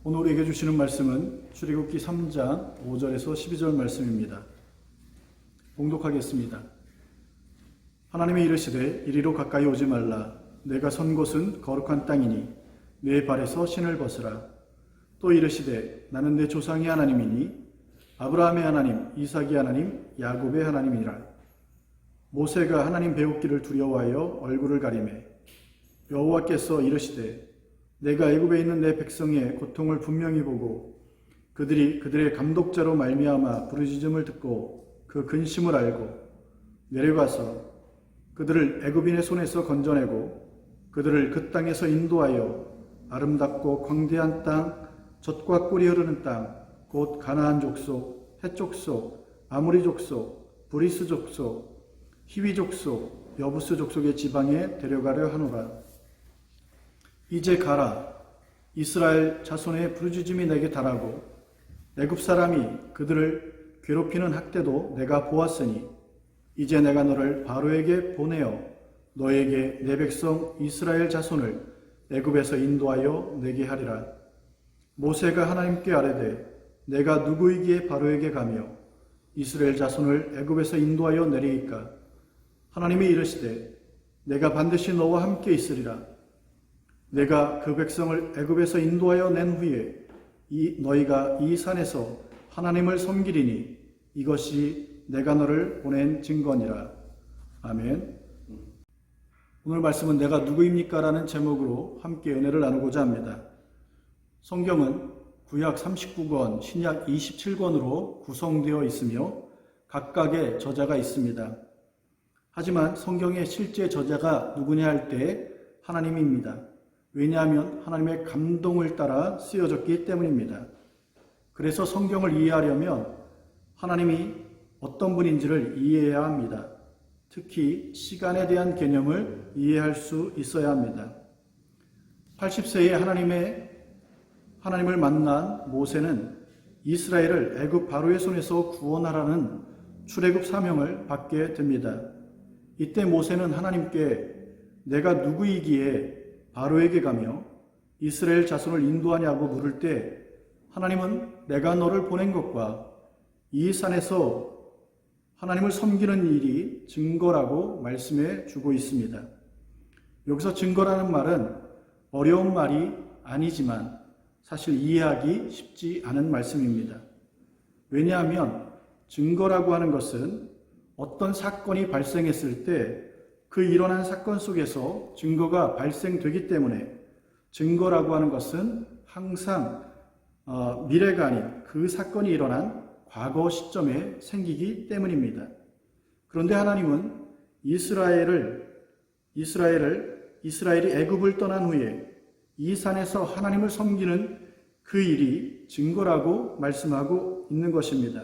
오늘 우리에게 주시는 말씀은 출애굽기 3장 5절에서 12절 말씀입니다. 봉독하겠습니다. 하나님이 이르시되 이리로 가까이 오지 말라. 내가 선 곳은 거룩한 땅이니 내 발에서 신을 벗으라. 또 이르시되 나는 내 조상의 하나님이니 아브라함의 하나님, 이삭의 하나님, 야곱의 하나님이라. 모세가 하나님 배우기를 두려워하여 얼굴을 가리매 여호와께서 이르시되 내가 애굽에 있는 내 백성의 고통을 분명히 보고 그들의 감독자로 말미암아 부르짖음을 듣고 그 근심을 알고 내려가서 그들을 애굽인의 손에서 건져내고 그들을 그 땅에서 인도하여 아름답고 광대한 땅, 젖과 꿀이 흐르는 땅, 곧 가나안 족속, 헷 족속, 아모리 족속, 브리스 족속, 히위 족속, 여부스 족속의 지방에 데려가려 하노라. 이제 가라. 이스라엘 자손의 부르짖음이 내게 달하고 애굽 사람이 그들을 괴롭히는 학대도 내가 보았으니 이제 내가 너를 바로에게 보내어 너에게 내 백성 이스라엘 자손을 애굽에서 인도하여 내게 하리라. 모세가 하나님께 아뢰되 내가 누구이기에 바로에게 가며 이스라엘 자손을 애굽에서 인도하여 내리이까? 하나님이 이르시되 내가 반드시 너와 함께 있으리라. 내가 그 백성을 애굽에서 인도하여 낸 후에 너희가 이 산에서 하나님을 섬기리니 이것이 내가 너를 보낸 증거니라. 아멘. 오늘 말씀은 내가 누구입니까? 라는 제목으로 함께 은혜를 나누고자 합니다. 성경은 구약 39권, 신약 27권으로 구성되어 있으며 각각의 저자가 있습니다. 하지만 성경의 실제 저자가 누구냐 할 때 하나님입니다. 왜냐하면 하나님의 감동을 따라 쓰여졌기 때문입니다. 그래서 성경을 이해하려면 하나님이 어떤 분인지를 이해해야 합니다. 특히 시간에 대한 개념을 이해할 수 있어야 합니다. 80세에 하나님을 만난 모세는 이스라엘을 애굽 바로의 손에서 구원하라는 출애굽 사명을 받게 됩니다. 이때 모세는 하나님께 내가 누구이기에 바로에게 가며 이스라엘 자손을 인도하냐고 물을 때 하나님은 내가 너를 보낸 것과 이 산에서 하나님을 섬기는 일이 증거라고 말씀해 주고 있습니다. 여기서 증거라는 말은 어려운 말이 아니지만 사실 이해하기 쉽지 않은 말씀입니다. 왜냐하면 증거라고 하는 것은 어떤 사건이 발생했을 때 그 일어난 사건 속에서 증거가 발생되기 때문에 증거라고 하는 것은 항상 미래가 아닌 그 사건이 일어난 과거 시점에 생기기 때문입니다. 그런데 하나님은 이스라엘이 애굽을 떠난 후에 이 산에서 하나님을 섬기는 그 일이 증거라고 말씀하고 있는 것입니다.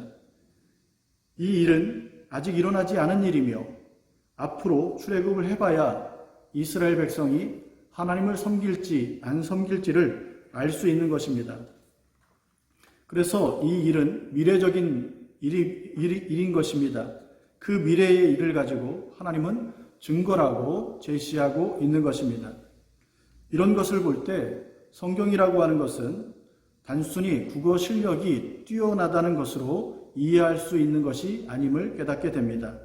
이 일은 아직 일어나지 않은 일이며 앞으로 출애굽을 해봐야 이스라엘 백성이 하나님을 섬길지 안 섬길지를 알 수 있는 것입니다. 그래서 이 일은 미래적인 일인 것입니다. 그 미래의 일을 가지고 하나님은 증거라고 제시하고 있는 것입니다. 이런 것을 볼 때 성경이라고 하는 것은 단순히 국어 실력이 뛰어나다는 것으로 이해할 수 있는 것이 아님을 깨닫게 됩니다.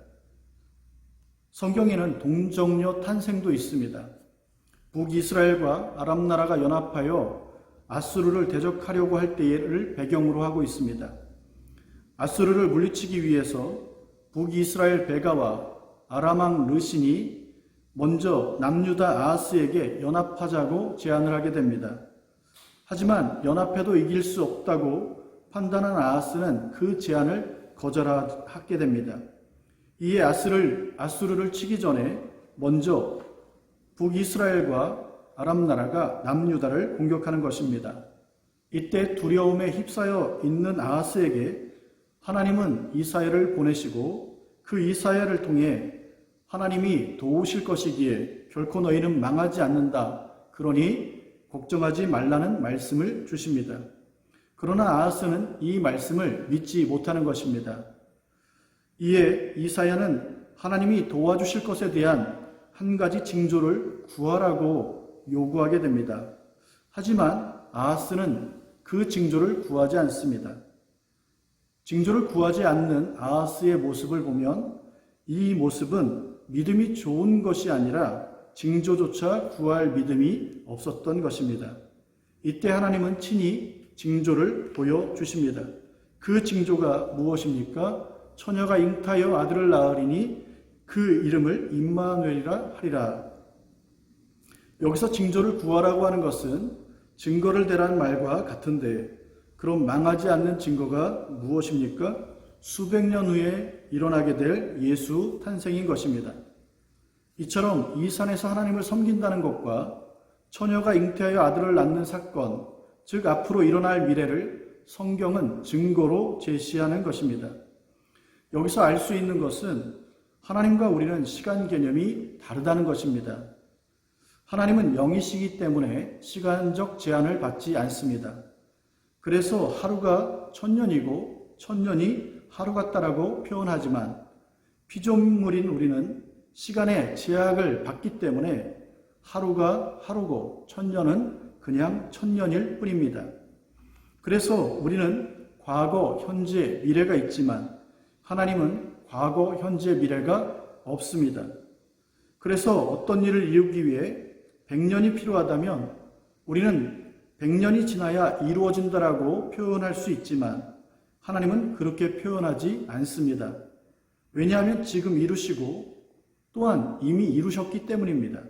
성경에는 동정녀 탄생도 있습니다. 북이스라엘과 아람 나라가 연합하여 아수르를 대적하려고 할 때를 배경으로 하고 있습니다. 아수르를 물리치기 위해서 북이스라엘 베가와 아람 왕 르신이 먼저 남유다 아하스에게 연합하자고 제안을 하게 됩니다. 하지만 연합해도 이길 수 없다고 판단한 아하스는 그 제안을 거절하게 됩니다. 이에 아수르를 치기 전에 먼저 북이스라엘과 아람 나라가 남유다를 공격하는 것입니다. 이때 두려움에 휩싸여 있는 아하스에게 하나님은 이사야를 보내시고 그 이사야를 통해 하나님이 도우실 것이기에 결코 너희는 망하지 않는다. 그러니 걱정하지 말라는 말씀을 주십니다. 그러나 아하스는 이 말씀을 믿지 못하는 것입니다. 이에 이사야는 하나님이 도와주실 것에 대한 한 가지 징조를 구하라고 요구하게 됩니다. 하지만 아하스는 그 징조를 구하지 않습니다. 징조를 구하지 않는 아하스의 모습을 보면 이 모습은 믿음이 좋은 것이 아니라 징조조차 구할 믿음이 없었던 것입니다. 이때 하나님은 친히 징조를 보여주십니다. 그 징조가 무엇입니까? 처녀가 잉타하여 아들을 낳으리니 그 이름을 임마누엘이라 하리라. 여기서 징조를 구하라고 하는 것은 증거를 대라는 말과 같은데, 그럼 망하지 않는 증거가 무엇입니까? 수백 년 후에 일어나게 될 예수 탄생인 것입니다. 이처럼 이 산에서 하나님을 섬긴다는 것과 처녀가 잉태하여 아들을 낳는 사건, 즉 앞으로 일어날 미래를 성경은 증거로 제시하는 것입니다. 여기서 알 수 있는 것은 하나님과 우리는 시간 개념이 다르다는 것입니다. 하나님은 영이시기 때문에 시간적 제한을 받지 않습니다. 그래서 하루가 1000년이고 1000년이 하루 같다라고 표현하지만 피조물인 우리는 시간의 제약을 받기 때문에 하루가 하루고 1000년은 그냥 1000년일 뿐입니다. 그래서 우리는 과거, 현재, 미래가 있지만 하나님은 과거, 현재, 미래가 없습니다. 그래서 어떤 일을 이루기 위해 100년이 필요하다면 우리는 100년이 지나야 이루어진다라고 표현할 수 있지만 하나님은 그렇게 표현하지 않습니다. 왜냐하면 지금 이루시고 또한 이미 이루셨기 때문입니다.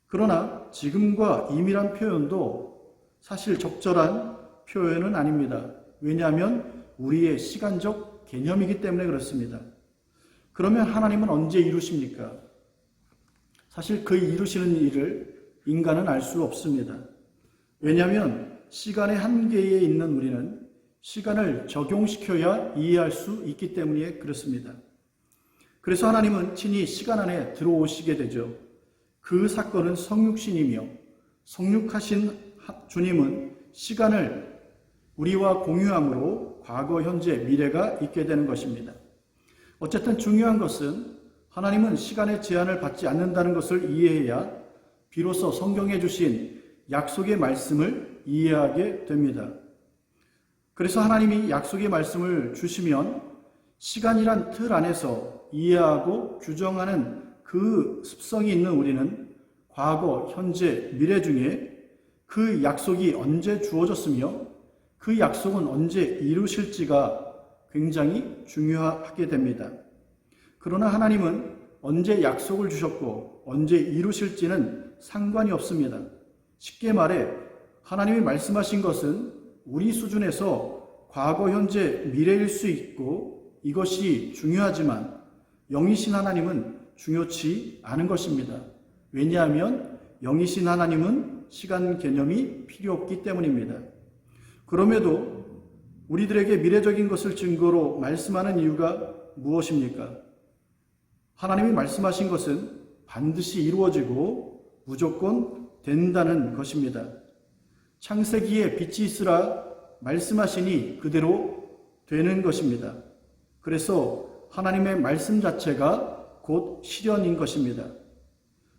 그러나 지금과 이미란 표현도 사실 적절한 표현은 아닙니다. 왜냐하면 우리의 시간적 개념이기 때문에 그렇습니다. 그러면 하나님은 언제 이루십니까? 사실 그 이루시는 일을 인간은 알 수 없습니다. 왜냐하면 시간의 한계에 있는 우리는 시간을 적용시켜야 이해할 수 있기 때문에 그렇습니다. 그래서 하나님은 친히 시간 안에 들어오시게 되죠. 그 사건은 성육신이며 성육하신 주님은 시간을 우리와 공유함으로 과거, 현재, 미래가 있게 되는 것입니다. 어쨌든 중요한 것은 하나님은 시간의 제한을 받지 않는다는 것을 이해해야 비로소 성경에 주신 약속의 말씀을 이해하게 됩니다. 그래서 하나님이 약속의 말씀을 주시면 시간이란 틀 안에서 이해하고 규정하는 그 습성이 있는 우리는 과거, 현재, 미래 중에 그 약속이 언제 주어졌으며 그 약속은 언제 이루실지가 굉장히 중요하게 됩니다. 그러나 하나님은 언제 약속을 주셨고 언제 이루실지는 상관이 없습니다. 쉽게 말해 하나님이 말씀하신 것은 우리 수준에서 과거, 현재, 미래일 수 있고 이것이 중요하지만 영이신 하나님은 중요치 않은 것입니다. 왜냐하면 영이신 하나님은 시간 개념이 필요 없기 때문입니다. 그럼에도 우리들에게 미래적인 것을 증거로 말씀하는 이유가 무엇입니까? 하나님이 말씀하신 것은 반드시 이루어지고 무조건 된다는 것입니다. 창세기에 빛이 있으라 말씀하시니 그대로 되는 것입니다. 그래서 하나님의 말씀 자체가 곧 실현인 것입니다.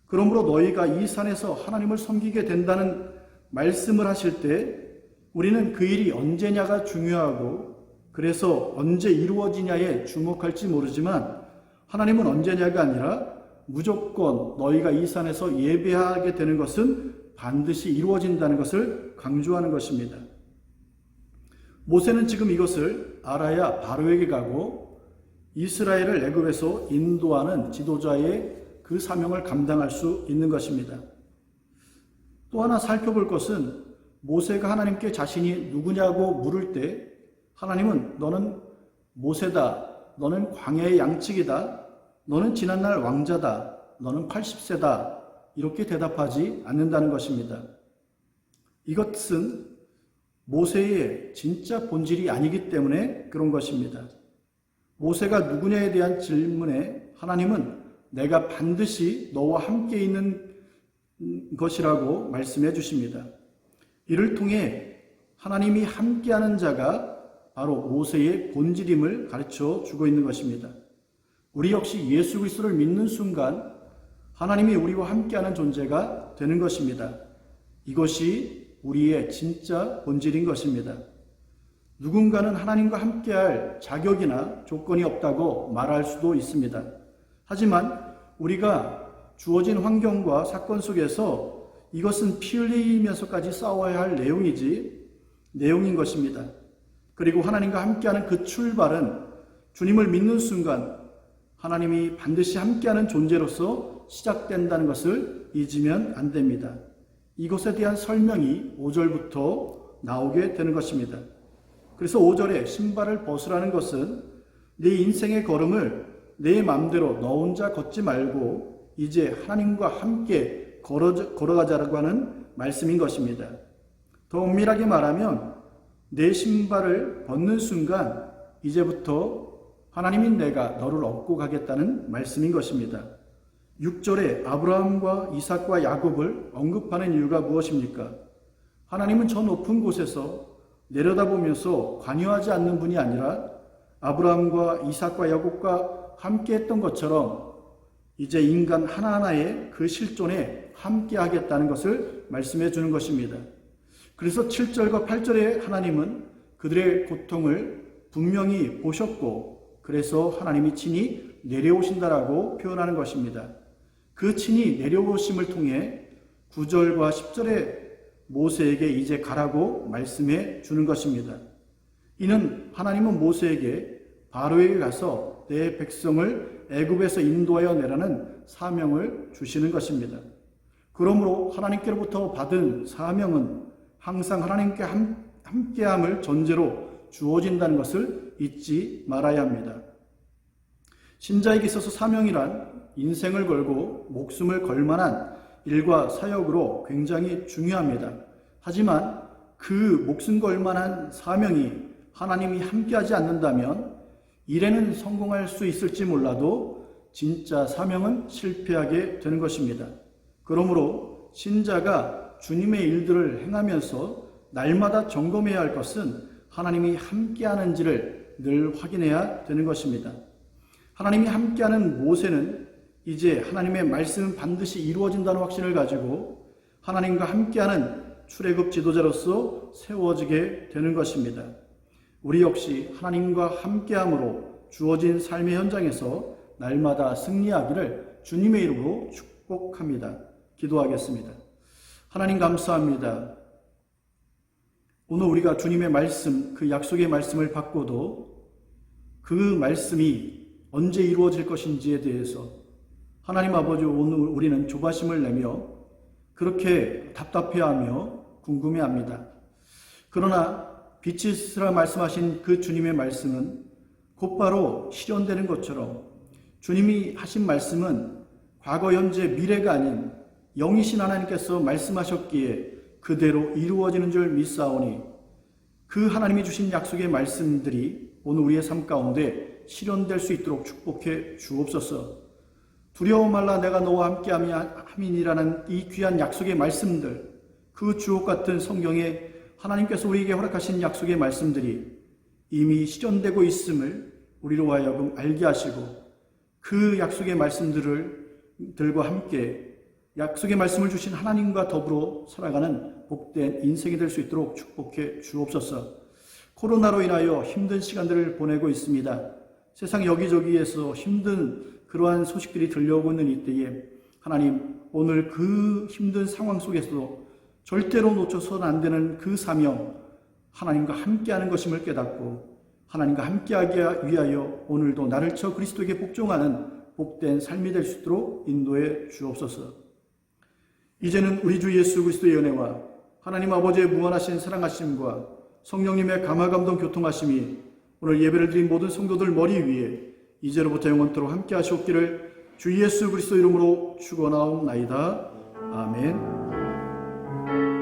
그러므로 너희가 이 산에서 하나님을 섬기게 된다는 말씀을 하실 때 우리는 그 일이 언제냐가 중요하고 그래서 언제 이루어지냐에 주목할지 모르지만 하나님은 언제냐가 아니라 무조건 너희가 이 산에서 예배하게 되는 것은 반드시 이루어진다는 것을 강조하는 것입니다. 모세는 지금 이것을 알아야 바로에게 가고 이스라엘을 애굽에서 인도하는 지도자의 그 사명을 감당할 수 있는 것입니다. 또 하나 살펴볼 것은 모세가 하나님께 자신이 누구냐고 물을 때 하나님은 너는 모세다, 너는 광야의 양측이다, 너는 지난날 왕자다, 너는 80세다 이렇게 대답하지 않는다는 것입니다. 이것은 모세의 진짜 본질이 아니기 때문에 그런 것입니다. 모세가 누구냐에 대한 질문에 하나님은 내가 반드시 너와 함께 있는 것이라고 말씀해 주십니다. 이를 통해 하나님이 함께하는 자가 바로 모세의 본질임을 가르쳐 주고 있는 것입니다. 우리 역시 예수 그리스도를 믿는 순간 하나님이 우리와 함께하는 존재가 되는 것입니다. 이것이 우리의 진짜 본질인 것입니다. 누군가는 하나님과 함께할 자격이나 조건이 없다고 말할 수도 있습니다. 하지만 우리가 주어진 환경과 사건 속에서 이것은 피 흘리면서까지 싸워야 할 내용인 것입니다. 그리고 하나님과 함께하는 그 출발은 주님을 믿는 순간 하나님이 반드시 함께하는 존재로서 시작된다는 것을 잊으면 안 됩니다. 이것에 대한 설명이 5절부터 나오게 되는 것입니다. 그래서 5절에 신발을 벗으라는 것은 내 인생의 걸음을 내 마음대로 너 혼자 걷지 말고 이제 하나님과 함께 걸어가자라고 하는 말씀인 것입니다. 더 엄밀하게 말하면 내 신발을 벗는 순간 이제부터 하나님인 내가 너를 업고 가겠다는 말씀인 것입니다. 6절에 아브라함과 이삭과 야곱을 언급하는 이유가 무엇입니까? 하나님은 저 높은 곳에서 내려다보면서 관여하지 않는 분이 아니라 아브라함과 이삭과 야곱과 함께 했던 것처럼 이제 인간 하나하나의 그 실존에 함께 하겠다는 것을 말씀해 주는 것입니다. 그래서 7절과 8절에 하나님은 그들의 고통을 분명히 보셨고 그래서 하나님이 친히 내려오신다라고 표현하는 것입니다. 그 친히 내려오심을 통해 9절과 10절에 모세에게 이제 가라고 말씀해 주는 것입니다. 이는 하나님은 모세에게 바로에게 가서 내 백성을 애굽에서 인도하여 내라는 사명을 주시는 것입니다. 그러므로 하나님께로부터 받은 사명은 항상 하나님께 함께함을 전제로 주어진다는 것을 잊지 말아야 합니다. 신자에게 있어서 사명이란 인생을 걸고 목숨을 걸 만한 일과 사역으로 굉장히 중요합니다. 하지만 그 목숨 걸 만한 사명이 하나님이 함께하지 않는다면 일에는 성공할 수 있을지 몰라도 진짜 사명은 실패하게 되는 것입니다. 그러므로 신자가 주님의 일들을 행하면서 날마다 점검해야 할 것은 하나님이 함께하는지를 늘 확인해야 되는 것입니다. 하나님이 함께하는 모세는 이제 하나님의 말씀은 반드시 이루어진다는 확신을 가지고 하나님과 함께하는 출애굽 지도자로서 세워지게 되는 것입니다. 우리 역시 하나님과 함께함으로 주어진 삶의 현장에서 날마다 승리하기를 주님의 이름으로 축복합니다. 기도하겠습니다. 하나님 감사합니다. 오늘 우리가 주님의 말씀, 그 약속의 말씀을 받고도 그 말씀이 언제 이루어질 것인지에 대해서 하나님 아버지 오늘 우리는 조바심을 내며 그렇게 답답해하며 궁금해합니다. 그러나 빛이 있으라 말씀하신 그 주님의 말씀은 곧바로 실현되는 것처럼 주님이 하신 말씀은 과거, 현재, 미래가 아닌 영이신 하나님께서 말씀하셨기에 그대로 이루어지는 줄 믿사오니 그 하나님이 주신 약속의 말씀들이 오늘 우리의 삶 가운데 실현될 수 있도록 축복해 주옵소서. 두려워 말라 내가 너와 함께함이니라는 이 귀한 약속의 말씀들, 그 주옥 같은 성경에 하나님께서 우리에게 허락하신 약속의 말씀들이 이미 실현되고 있음을 우리로 하여금 알게 하시고 그 약속의 말씀들과 함께 약속의 말씀을 주신 하나님과 더불어 살아가는 복된 인생이 될 수 있도록 축복해 주옵소서. 코로나로 인하여 힘든 시간들을 보내고 있습니다. 세상 여기저기에서 힘든 그러한 소식들이 들려오고 있는 이때에 하나님 오늘 그 힘든 상황 속에서도 절대로 놓쳐서는 안 되는 그 사명 하나님과 함께하는 것임을 깨닫고 하나님과 함께하기 위하여 오늘도 나를 쳐 그리스도에게 복종하는 복된 삶이 될 수 있도록 인도해 주옵소서. 이제는 우리 주 예수 그리스도의 은혜와 하나님 아버지의 무한하신 사랑하심과 성령님의 감화감동 교통하심이 오늘 예배를 드린 모든 성도들 머리 위에 이제로부터 영원토록 함께 하시옵기를 주 예수 그리스도 이름으로 축원하옵나이다. 아멘.